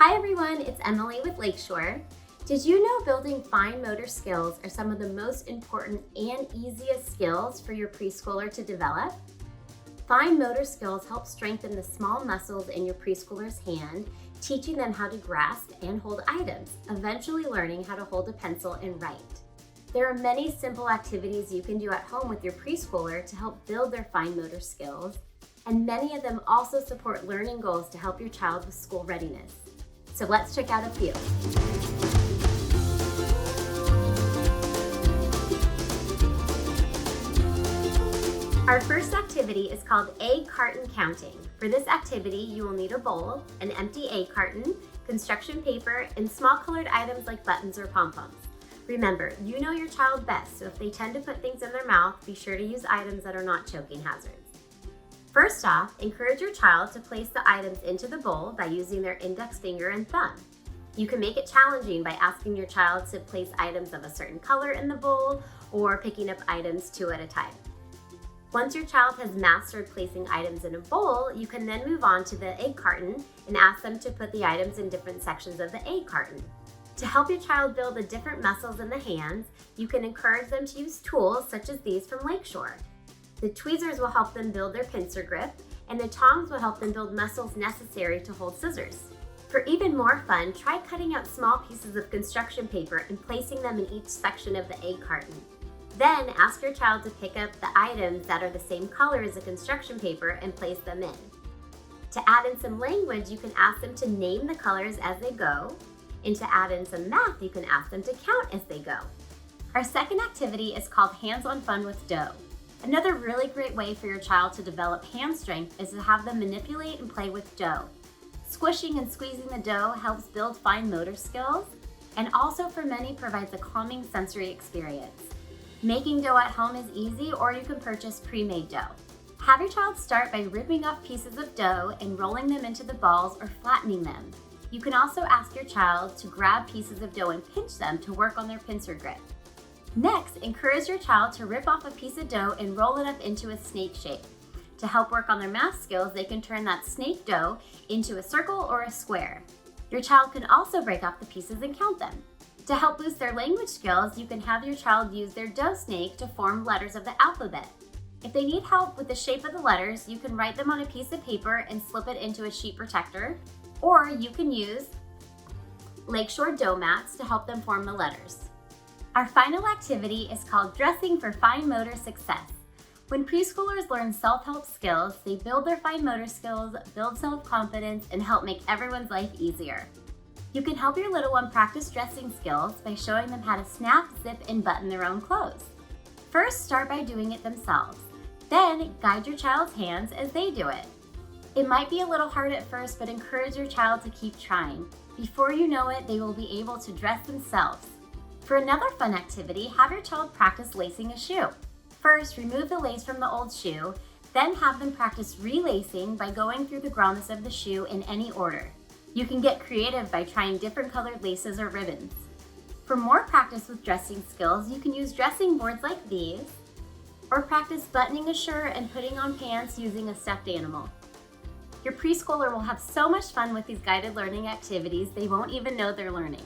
Hi everyone, it's Emily with Lakeshore. Did you know building fine motor skills are some of the most important and easiest skills for your preschooler to develop? Fine motor skills help strengthen the small muscles in your preschooler's hand, teaching them how to grasp and hold items, eventually learning how to hold a pencil and write. There are many simple activities you can do at home with your preschooler to help build their fine motor skills, and many of them also support learning goals to help your child with school readiness. So let's check out a few. Our first activity is called egg carton counting. For this activity, you will need a bowl, an empty egg carton, construction paper, and small colored items like buttons or pom-poms. Remember, you know your child best, so if they tend to put things in their mouth, be sure to use items that are not choking hazards. First off, encourage your child to place the items into the bowl by using their index finger and thumb. You can make it challenging by asking your child to place items of a certain color in the bowl or picking up items two at a time. Once your child has mastered placing items in a bowl, you can then move on to the egg carton and ask them to put the items in different sections of the egg carton. To help your child build the different muscles in the hands, you can encourage them to use tools such as these from Lakeshore. The tweezers will help them build their pincer grip, and the tongs will help them build muscles necessary to hold scissors. For even more fun, try cutting out small pieces of construction paper and placing them in each section of the egg carton. Then ask your child to pick up the items that are the same color as the construction paper and place them in. To add in some language, you can ask them to name the colors as they go, and to add in some math, you can ask them to count as they go. Our second activity is called hands-on fun with dough. Another really great way for your child to develop hand strength is to have them manipulate and play with dough. Squishing and squeezing the dough helps build fine motor skills, and also for many provides a calming sensory experience. Making dough at home is easy, or you can purchase pre-made dough. Have your child start by ripping off pieces of dough and rolling them into the balls or flattening them. You can also ask your child to grab pieces of dough and pinch them to work on their pincer grip. Next, encourage your child to rip off a piece of dough and roll it up into a snake shape. To help work on their math skills, they can turn that snake dough into a circle or a square. Your child can also break off the pieces and count them. To help boost their language skills, you can have your child use their dough snake to form letters of the alphabet. If they need help with the shape of the letters, you can write them on a piece of paper and slip it into a sheet protector, or you can use Lakeshore dough mats to help them form the letters. Our final activity is called Dressing for Fine Motor Success. When preschoolers learn self-help skills, they build their fine motor skills, build self-confidence, and help make everyone's life easier. You can help your little one practice dressing skills by showing them how to snap, zip, and button their own clothes. First, start by doing it themselves. Then, guide your child's hands as they do it. It might be a little hard at first, but encourage your child to keep trying. Before you know it, they will be able to dress themselves. For another fun activity, have your child practice lacing a shoe. First, remove the lace from the old shoe, then have them practice relacing by going through the grommets of the shoe in any order. You can get creative by trying different colored laces or ribbons. For more practice with dressing skills, you can use dressing boards like these, or practice buttoning a shirt and putting on pants using a stuffed animal. Your preschooler will have so much fun with these guided learning activities, they won't even know they're learning.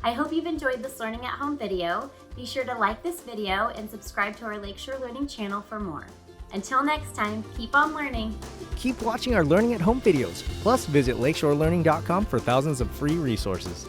I hope you've enjoyed this Learning at Home video. Be sure to like this video and subscribe to our Lakeshore Learning channel for more. Until next time, keep on learning. Keep watching our Learning at Home videos. Plus, visit lakeshorelearning.com for thousands of free resources.